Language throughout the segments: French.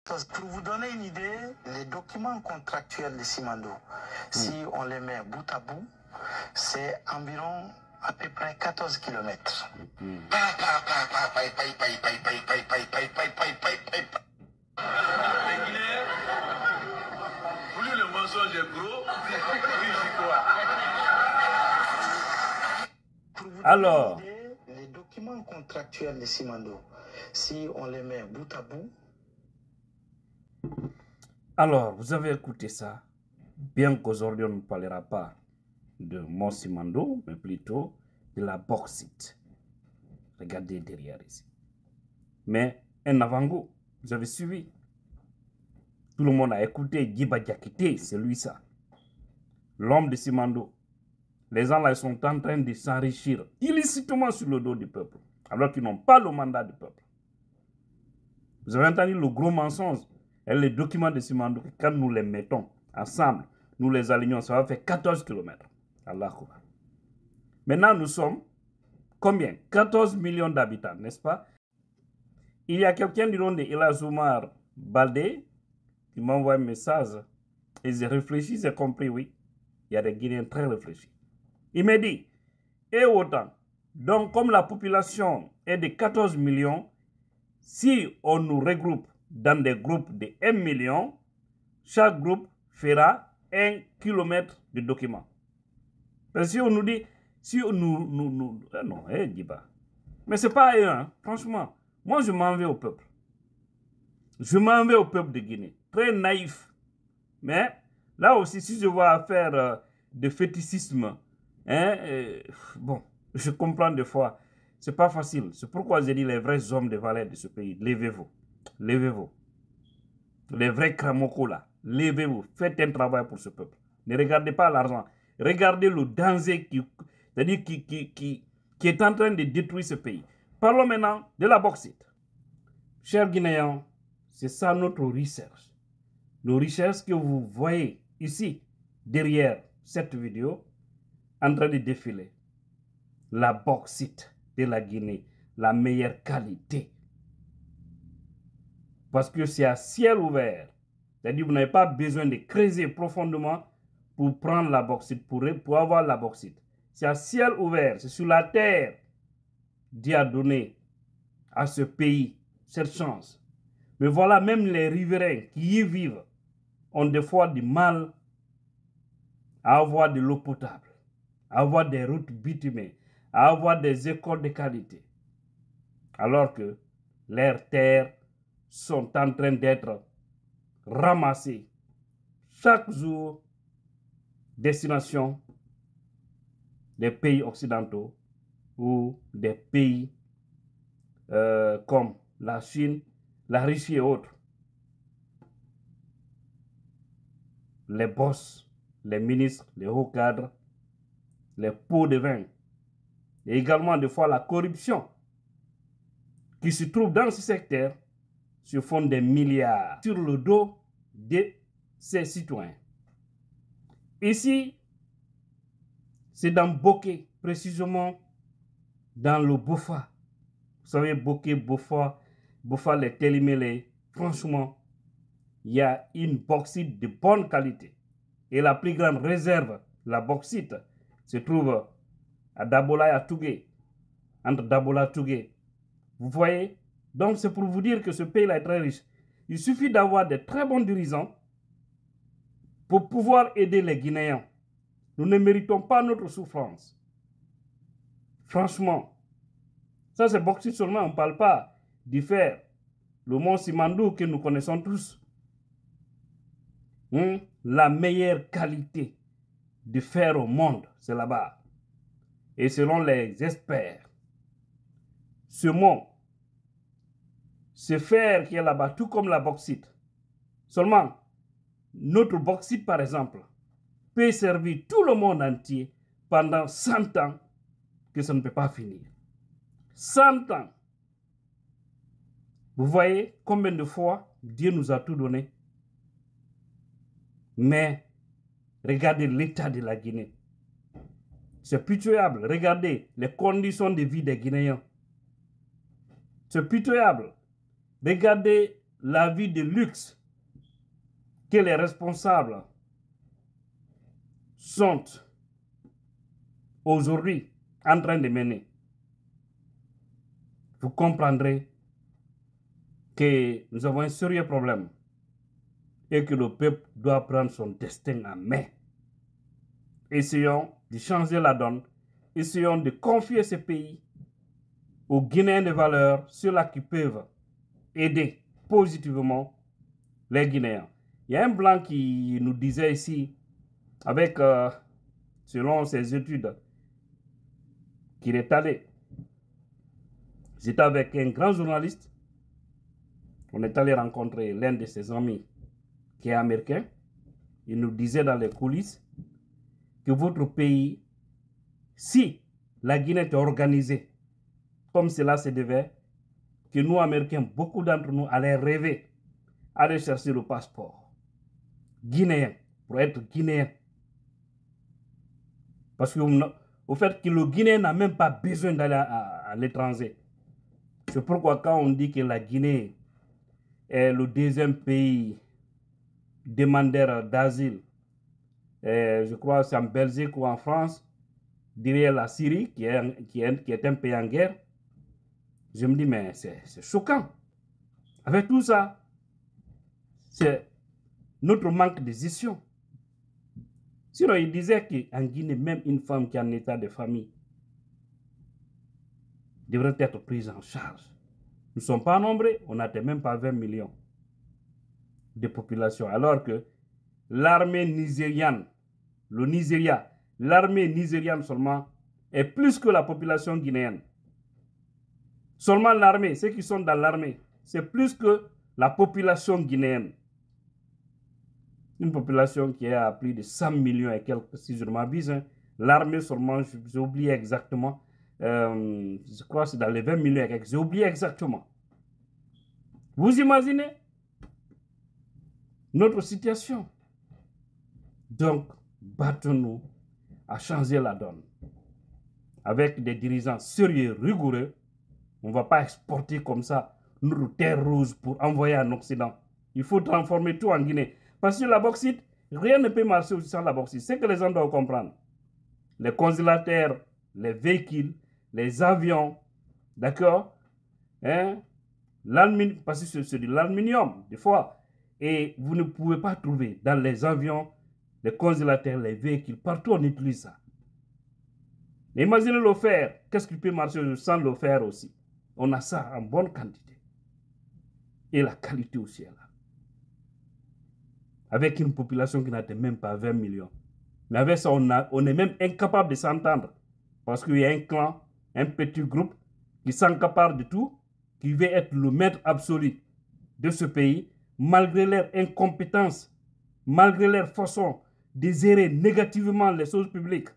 Pour vous donner une idée, les documents contractuels de Simandou, si on les met bout à bout, c'est environ à peu près 14 km. Les Guinéens, plus le mensonge est gros, plus j'y crois. Pour vous donner une idée, les documents contractuels de Simandou, si on les met bout à bout. Alors, vous avez écouté ça, bien qu'aujourd'hui on ne parlera pas de Simandou, mais plutôt de la bauxite. Regardez derrière ici. Mais un avant-goût, vous avez suivi. Tout le monde a écouté Djiba Diakité, c'est lui ça. L'homme de Simandou. Les gens là ils sont en train de s'enrichir illicitement sur le dos du peuple, alors qu'ils n'ont pas le mandat du peuple. Vous avez entendu le gros mensonge et les documents de Simandou, quand nous les mettons ensemble, nous les alignons, ça va faire 14 km. Allah Akbar. Maintenant, nous sommes combien? 14 millions d'habitants, n'est-ce pas? Il y a quelqu'un du nom de Ilazoumar Baldé qui m'envoie un message et j'ai réfléchi, j'ai compris, oui. Il y a des Guinéens très réfléchis. Il me dit, et autant, donc comme la population est de 14 millions, si on nous regroupe dans des groupes de 1 million, chaque groupe fera 1 kilomètre de documents. Parce que si on nous dit, si on non, dis pas. Mais c'est pas eux, hein, franchement. Moi, je m'en vais au peuple. Je m'en vais au peuple de Guinée. Très naïf. Mais là aussi, si je vois faire de fétichisme, hein, bon, je comprends des fois. C'est pas facile. C'est pourquoi j'ai dit les vrais hommes de valeur de ce pays. Levez-vous. Levez-vous. Les vrais cramocos là. Levez-vous. Faites un travail pour ce peuple. Ne regardez pas l'argent. Regardez le danger qui est en train de détruire ce pays. Parlons maintenant de la bauxite. Chers Guinéens, c'est ça notre recherche. Nos recherches que vous voyez ici, derrière cette vidéo, en train de défiler. La bauxite de la Guinée, la meilleure qualité. Parce que c'est à ciel ouvert. C'est-à-dire que vous n'avez pas besoin de creuser profondément pour prendre la bauxite, pour avoir la bauxite. C'est à ciel ouvert, c'est sur la terre. Dieu a donné à ce pays cette chance. Mais voilà, même les riverains qui y vivent ont des fois du mal à avoir de l'eau potable, à avoir des routes bitumées, à avoir des écoles de qualité. Alors que leurs terres sont en train d'être ramassées chaque jour, destination des pays occidentaux ou des pays comme la Chine, la Russie et autres. Les boss, les ministres, les hauts cadres, les pots de vin, et également des fois la corruption qui se trouve dans ce secteur se font des milliards sur le dos de ces citoyens. Ici, c'est dans Boké, précisément dans le Bofa. Vous savez, Boké, Bofa, les Télimélé, franchement, il y a une bauxite de bonne qualité. Et la plus grande réserve, la bauxite, se trouve à Dabola et à Tougué, entre Dabola et Tougué. Vous voyez? Donc c'est pour vous dire que ce pays-là est très riche. Il suffit d'avoir de très bons dirigeants pour pouvoir aider les Guinéens. Nous ne méritons pas notre souffrance. Franchement, ça c'est bauxite seulement, on ne parle pas du fer. Le mont Simandou que nous connaissons tous. La meilleure qualité de fer au monde, c'est là-bas. Et selon les experts, ce fer qui est là-bas, tout comme la bauxite, seulement notre bauxite par exemple, peut servir tout le monde entier pendant 100 ans que ça ne peut pas finir. 100 ans. Vous voyez combien de fois Dieu nous a tout donné. Mais regardez l'état de la Guinée. C'est pitoyable. Regardez les conditions de vie des Guinéens. C'est pitoyable. Regardez la vie de luxe que les responsables sont aujourd'hui en train de mener, vous comprendrez que nous avons un sérieux problème et que le peuple doit prendre son destin en main. Essayons de changer la donne, essayons de confier ce pays aux Guinéens de valeur, ceux-là qui peuvent aider positivement les Guinéens. Il y a un blanc qui nous disait ici, avec, selon ses études, qu'il est allé. J'étais avec un grand journaliste. On est allé rencontrer l'un de ses amis qui est américain. Il nous disait dans les coulisses que votre pays, si la Guinée était organisée comme cela se devait, que nous, Américains, beaucoup d'entre nous allaient rêver, aller chercher le passeport guinéen pour être guinéen. Parce que au fait que le Guinéen n'a même pas besoin d'aller à l'étranger. C'est pourquoi quand on dit que la Guinée est le deuxième pays demandeur d'asile, je crois que c'est en Belgique ou en France, derrière la Syrie, qui est un pays en guerre, je me dis, mais c'est choquant. Avec tout ça, c'est notre manque de gestion. Sinon, il disait qu'en Guinée, même une femme qui est en état de famille devrait être prise en charge. Nous ne sommes pas nombreux, on n'atteint même pas 20 millions de population, alors que l'armée nigériane, le Nigeria, l'armée nigériane seulement est plus que la population guinéenne. Seulement l'armée, ceux qui sont dans l'armée, c'est plus que la population guinéenne. Une population qui est à plus de 100 millions et quelques, si je ne m'abuse. Hein. L'armée seulement, j'ai oublié exactement, je crois que c'est dans les 20 millions et quelques, j'ai oublié exactement. Vous imaginez notre situation? Donc, battons-nous à changer la donne. Avec des dirigeants sérieux, rigoureux, on ne va pas exporter comme ça notre terre rouge pour envoyer en Occident. Il faut transformer tout en Guinée. Parce que la bauxite, rien ne peut marcher aussi sans la bauxite. C'est que les gens doivent comprendre. Les congélateurs, les véhicules, les avions, d'accord, hein? Parce que c'est de l'aluminium, des fois. Et vous ne pouvez pas trouver dans les avions, les congélateurs, les véhicules, partout on utilise ça. Mais imaginez le fer. Qu'est-ce qui peut marcher sans le fer aussi? On a ça en bonne quantité. Et la qualité aussi est là. Avec une population qui n'atteint même pas 20 millions. Mais avec ça, on est même incapable de s'entendre. Parce qu'il y a un clan, un petit groupe qui s'accapare de tout, qui veut être le maître absolu de ce pays, malgré leur incompétence, malgré leur façon de gérer négativement les choses publiques.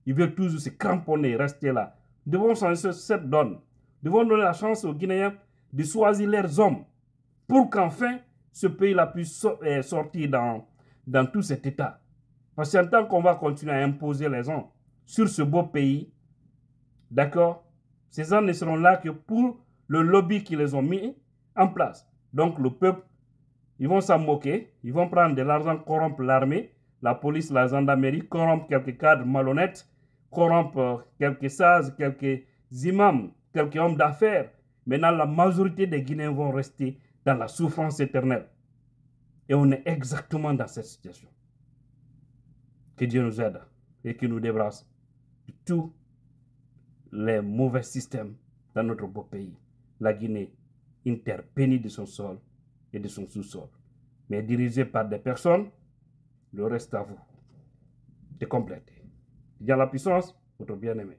Ils veulent toujours se cramponner, rester là. Nous devons changer cette donne. Nous devons donner la chance aux Guinéens de choisir leurs hommes pour qu'enfin ce pays-là puisse sortir dans tout cet état. Parce qu'en tant qu'on va continuer à imposer les gens sur ce beau pays, d'accord, ces gens ne seront là que pour le lobby qui les ont mis en place. Donc le peuple, ils vont s'en moquer, ils vont prendre de l'argent, corrompre l'armée, la police, la gendarmerie, corrompre quelques cadres malhonnêtes, corrompre quelques sages, quelques imams, quelques hommes d'affaires. Maintenant, la majorité des Guinéens vont rester dans la souffrance éternelle. Et on est exactement dans cette situation. Que Dieu nous aide et qu'il nous débarrasse de tous les mauvais systèmes dans notre beau pays. La Guinée, une terre bénie de son sol et de son sous-sol, mais dirigée par des personnes, le reste à vous de compléter. Dieu la puissance, votre bien-aimé.